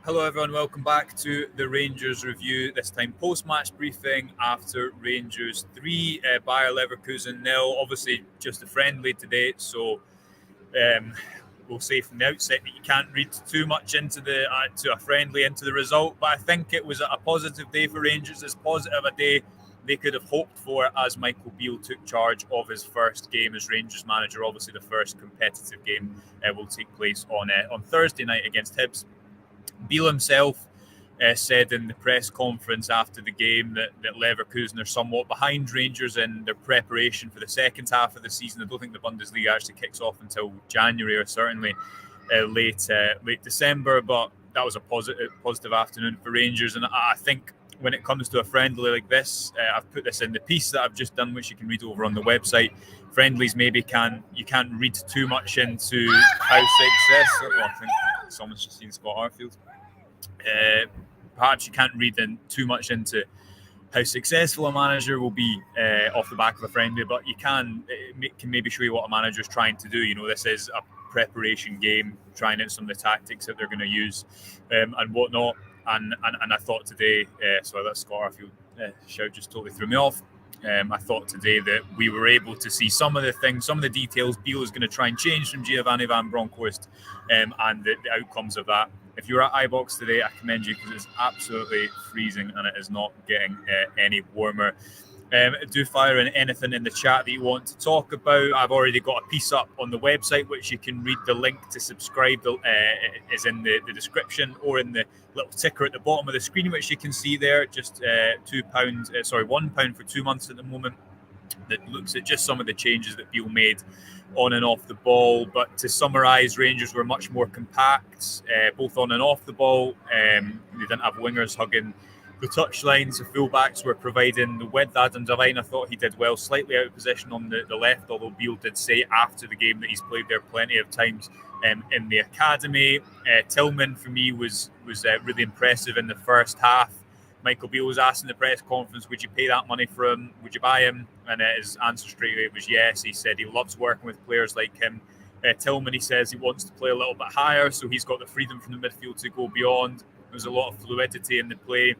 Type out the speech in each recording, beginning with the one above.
Hello everyone, welcome back to the Rangers review, this time post-match briefing after Rangers 3, Bayer Leverkusen 0. Obviously just a friendly today, so we'll say from the outset that you can't read too much into the result, but I think it was a positive day for Rangers, as positive a day they could have hoped for as Michael Beale took charge of his first game as Rangers manager. Obviously the first competitive game will take place on Thursday night against Hibs. Beale himself said in the press conference after the game that Leverkusen are somewhat behind Rangers in their preparation for the second half of the season. I don't think the Bundesliga actually kicks off until January, or certainly late December, but that was a positive afternoon for Rangers. And I think when it comes to a friendly like this, I've put this in the piece that I've just done, which you can read over on the website. Friendlies maybe you can't read too much into how successful. I think someone's just seen Scott Arfield. Perhaps you can't read too much into how successful a manager will be off the back of a friendly, but you can maybe show you what a manager's trying to do. You know, this is a preparation game, trying out some of the tactics that they're going to use and whatnot. And I thought today, sorry, that Scott Arfield shout just totally threw me off. I thought today that we were able to see some of the things, some of the details Beale is going to try and change from Giovanni Van Bronckhorst and the outcomes of that. If you're at Ibrox today, I commend you because it's absolutely freezing and it is not getting any warmer. Do fire in anything in the chat that you want to talk about. I've already got a piece up on the website, which you can read. The link to subscribe is in the description or in the little ticker at the bottom of the screen, which you can see there. Just £1 for 2 months at the moment. That looks at just some of the changes that Beale made on and off the ball. But to summarise, Rangers were much more compact, both on and off the ball. They didn't have wingers hugging the touchlines. The fullbacks were providing the width. Adam Devine, I thought he did well, slightly out of position on the left, although Beale did say after the game that he's played there plenty of times in the academy. Tillman, for me, was really impressive in the first half. Michael Beale was asked in the press conference, would you pay that money for him? Would you buy him? And his answer straight away was yes. He said he loves working with players like him. Tillman, he says he wants to play a little bit higher, so he's got the freedom from the midfield to go beyond. There was a lot of fluidity in the play.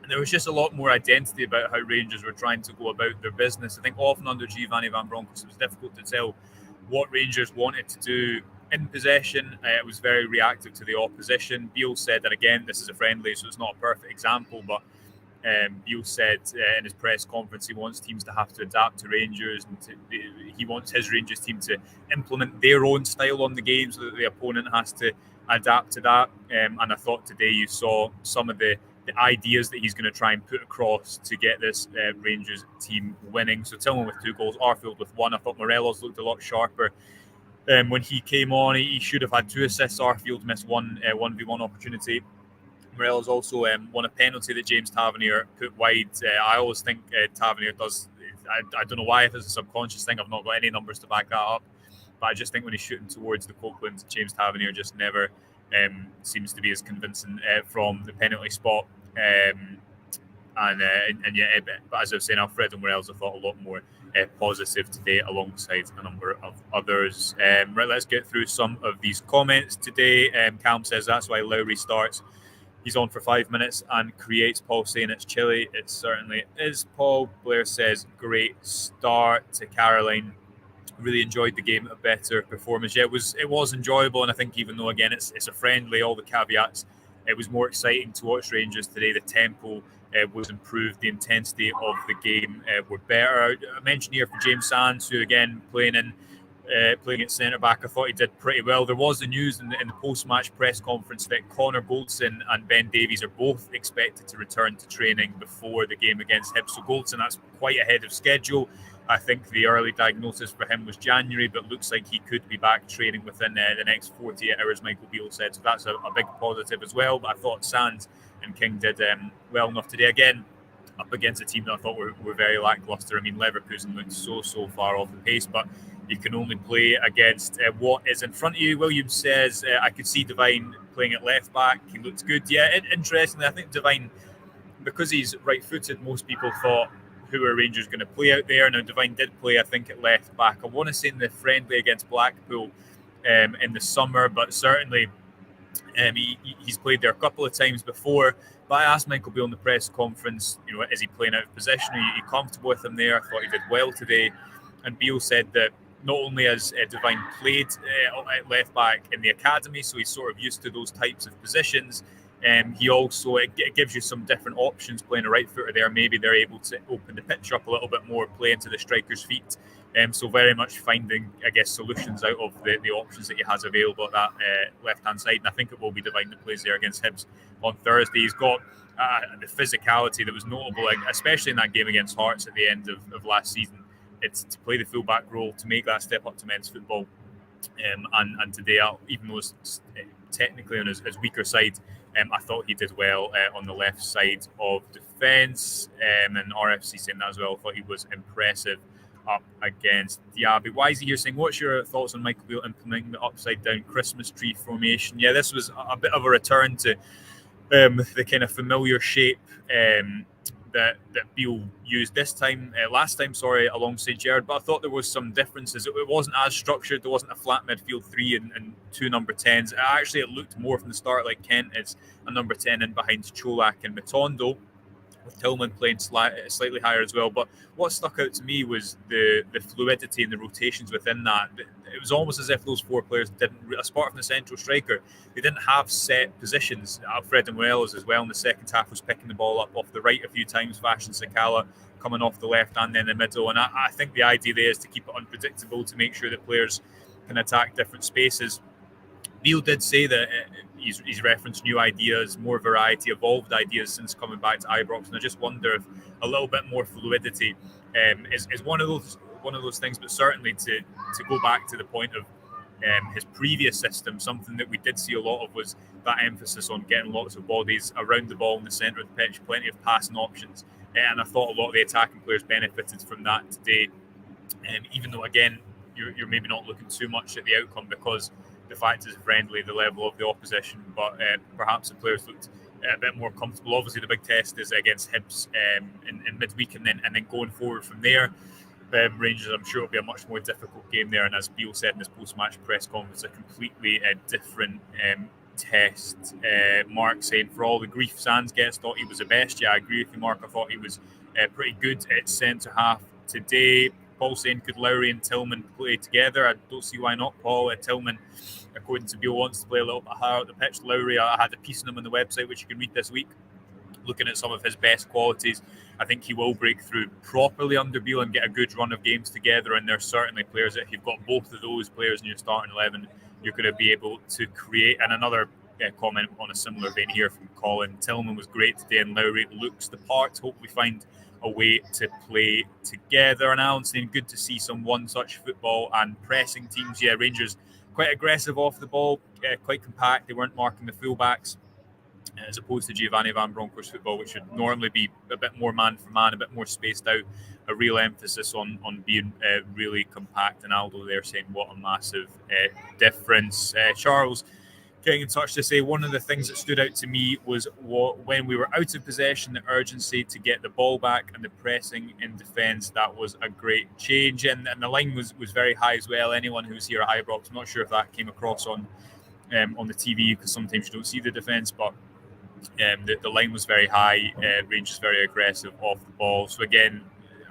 And there was just a lot more identity about how Rangers were trying to go about their business. I think often under Giovanni Van Bronckhorst, it was difficult to tell what Rangers wanted to do in possession. It was very reactive to the opposition. Beale said, and again, this is a friendly, so it's not a perfect example, but Beale said in his press conference he wants teams to have to adapt to Rangers, and he wants his Rangers team to implement their own style on the game so that the opponent has to adapt to that. And I thought today you saw some of the ideas that he's going to try and put across to get this Rangers team winning. So Tillman with 2 goals, Arfield with 1. I thought Morelos looked a lot sharper when he came on. He should have had 2 assists. Arfield missed 1v1 opportunity. Morelos also won a penalty that James Tavernier put wide. I always think Tavernier does, I don't know why, if it's a subconscious thing, I've not got any numbers to back that up, but I just think when he's shooting towards the Copeland, James Tavernier just never seems to be as convincing from the penalty spot. But as I was saying, Alfredo Morelos I thought a lot more positive today alongside a number of others. Right, let's get through some of these comments today. Calm says that's why Lowry starts. He's on for 5 minutes and creates. Paul saying it's chilly. It certainly is, Paul. Blair says great start. To Caroline, really enjoyed the game. A better performance. Yeah, it was enjoyable, and I think even though again it's a friendly, all the caveats, it was more exciting to watch Rangers today. The tempo was improved. The intensity of the game were better. I mentioned here for James Sands, who again playing at centre back, I thought he did pretty well. There was the news in the post-match press conference that Connor Goldson and Ben Davies are both expected to return to training before the game against Hibs. So Goldson, that's quite ahead of schedule. I think the early diagnosis for him was January, but looks like he could be back training within the next 48 hours, Michael Beale said. So that's a big positive as well. But I thought Sands and King did well enough today. Again, up against a team that I thought were very lacklustre. I mean, Leverkusen looked so far off the pace, but you can only play against what is in front of you. Williams says, I could see Devine playing at left back. He looked good. Yeah, interestingly, I think Devine, because he's right-footed, most people thought, who are Rangers going to play out there? Now, Devine did play, I think, at left back. I want to say in the friendly against Blackpool in the summer, but certainly He's played there a couple of times before, but I asked Michael Beale in the press conference, is he playing out of position? Are you comfortable with him there? I thought he did well today. And Beale said that not only has Devine played at left back in the academy, so he's sort of used to those types of positions. He also, it gives you some different options playing a right footer there. Maybe they're able to open the pitch up a little bit more, play into the striker's feet. So very much finding, I guess, solutions out of the options that he has available at that left-hand side. And I think it will be Devine that plays there against Hibs on Thursday. He's got the physicality that was notable, especially in that game against Hearts at the end of last season. It's to play the full-back role, to make that step up to men's football. And today, even though it's technically on his weaker side, I thought he did well on the left side of defence. And RFC saying that as well. I thought he was impressive up against Diaby. Why is he here saying, what's your thoughts on Michael Beale implementing the upside-down Christmas tree formation? Yeah, this was a bit of a return to the kind of familiar shape that Beale used last time, alongside Gerrard, but I thought there was some differences. It wasn't as structured. There wasn't a flat midfield three and two number 10s. Actually, it looked more from the start like Kent is a number 10 in behind Cholak and Matondo, with Tillman playing slightly higher as well. But what stuck out to me was the fluidity and the rotations within that. It was almost as if those four players didn't, apart from the central striker, they didn't have set positions. Alfredo Morelos as well in the second half was picking the ball up off the right a few times, Fashion Sakala coming off the left and then the middle. And I think the idea there is to keep it unpredictable, to make sure that players can attack different spaces. Beale did say that he's referenced new ideas, more variety, evolved ideas since coming back to Ibrox, and I just wonder if a little bit more fluidity is one of those things. But certainly to go back to the point of his previous system, something that we did see a lot of was that emphasis on getting lots of bodies around the ball in the centre of the pitch, plenty of passing options, and I thought a lot of the attacking players benefited from that today. Even though again you're maybe not looking too much at the outcome because the fact is friendly, the level of the opposition, but perhaps the players looked a bit more comfortable. Obviously, the big test is against Hibs in midweek, and then going forward from there. Rangers, I'm sure, will be a much more difficult game there. And as Beale said in his post-match press conference, a completely different test. Mark saying, for all the grief Sands gets, thought he was the best. Yeah, I agree with you, Mark. I thought he was pretty good at centre half today. Paul saying, could Lowry and Tillman play together? I don't see why not, Paul. Tillman, according to Beale, wants to play a little bit higher up the pitch. Lowry, I had a piece on him on the website, which you can read this week, looking at some of his best qualities. I think he will break through properly under Beale and get a good run of games together. And there's certainly players that if you've got both of those players in your starting 11, you're going to be able to create. And another comment on a similar vein here from Colin. Tillman was great today, and Lowry looks the part. Hope we find a way to play together. And Alan saying, good to see some one-touch football and pressing teams. Yeah, Rangers quite aggressive off the ball, quite compact. They weren't marking the fullbacks, as opposed to Giovanni Van Bronckhorst football, which should normally be a bit more man for man, a bit more spaced out, a real emphasis on being really compact. And Aldo there saying, what a massive difference. Charles getting in touch to say, one of the things that stood out to me was when we were out of possession, the urgency to get the ball back and the pressing in defence. That was a great change. And the line was very high as well. Anyone who's here at Ibrox, I'm not sure if that came across on the TV, because sometimes you don't see the defence, but the line was very high. Rangers very aggressive off the ball. So again,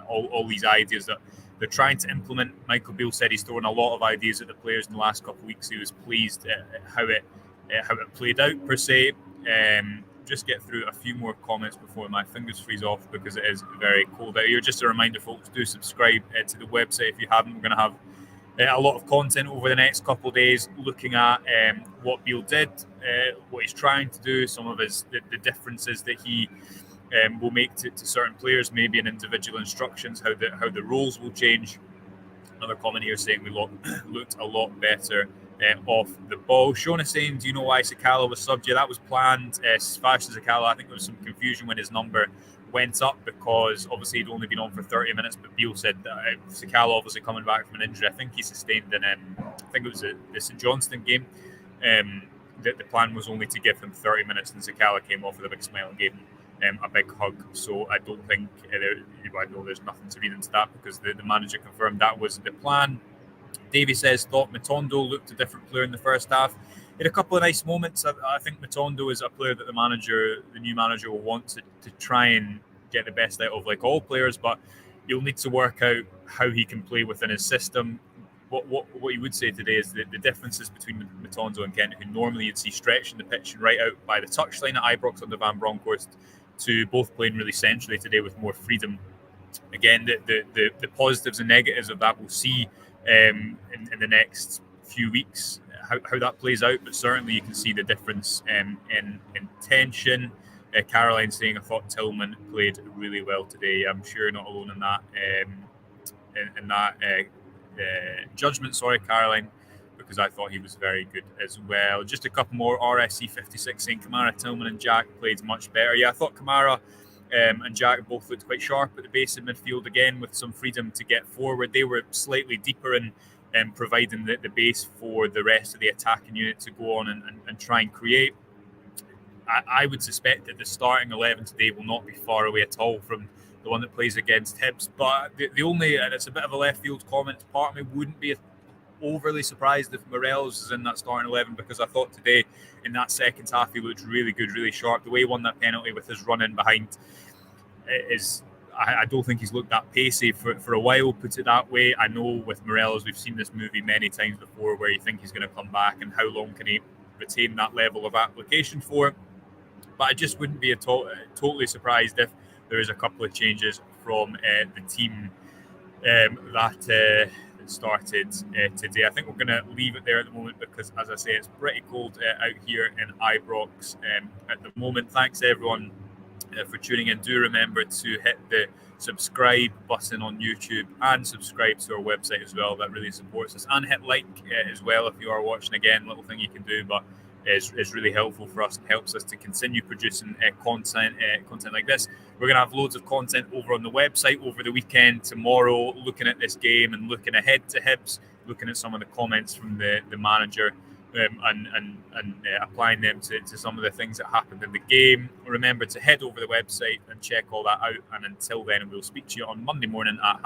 all these ideas that they're trying to implement. Michael Beale said he's thrown a lot of ideas at the players in the last couple of weeks. He was pleased at how it played out, per se. Just get through a few more comments before my fingers freeze off, because it is very cold out here. Just a reminder, folks, do subscribe to the website if you haven't. We're going to have a lot of content over the next couple of days looking at what Beale did, what he's trying to do, some of the differences that he will make to certain players, maybe in individual instructions, how the roles will change. Another comment here saying we looked a lot better off the ball. Shona saying, do you know why Sakala was subbed? Yeah, that was planned. Fashion Sakala, I think there was some confusion when his number went up, because obviously he'd only been on for 30 minutes, but Beale said that Sakala obviously coming back from an injury. I think he sustained in, I think it was the St Johnstone game. The plan was only to give him 30 minutes, and Sakala came off with a big smile and gave him a big hug. So I don't think there's nothing to read into that, because the manager confirmed that was the plan. Davey says, thought Matondo looked a different player in the first half. had a couple of nice moments. I think Matondo is a player that the new manager will want to try and get the best out of, like all players, but you'll need to work out how he can play within his system. What you would say today is that the differences between Matondo and Kent, who normally you'd see stretching the pitch and right out by the touchline at Ibrox under Van Bronckhorst, to both playing really centrally today with more freedom. Again, the positives and negatives of that we'll see in the next few weeks how that plays out, but certainly you can see the difference in tension. Caroline saying, I thought Tillman played really well today. I'm sure you're not alone in that judgment. Sorry, Caroline, because I thought he was very good as well. Just a couple more. RSC 56 saying Kamara, Tillman and Jack played much better. Yeah, I thought Kamara and Jack both looked quite sharp at the base of midfield again, with some freedom to get forward. They were slightly deeper in providing the base for the rest of the attacking unit to go on and try and create. I would suspect that the starting 11 today will not be far away at all from the one that plays against Hibs. But the only, and it's a bit of a left field comment, part of me wouldn't be overly surprised if Morelos is in that starting 11, because I thought today in that second half he looked really good, really sharp. The way he won that penalty with his run in behind is, I don't think he's looked that pacey for a while, put it that way. I know with Morelos, we've seen this movie many times before where you think he's going to come back and how long can he retain that level of application for. But I just wouldn't be totally surprised if there is a couple of changes from the team that started today. I think we're going to leave it there at the moment because, as I say, it's pretty cold out here in Ibrox at the moment. Thanks, everyone, for tuning in. Do remember to hit the subscribe button on YouTube and subscribe to our website as well. That really supports us. And hit like as well if you are watching again. Little thing you can do, but is really helpful for us and helps us to continue producing content like this. We're going to have loads of content over on the website over the weekend, tomorrow, looking at this game and looking ahead to Hibs, looking at some of the comments from the manager and applying them to some of the things that happened in the game. Remember to head over the website and check all that out. And until then, we'll speak to you on Monday morning at 5:30.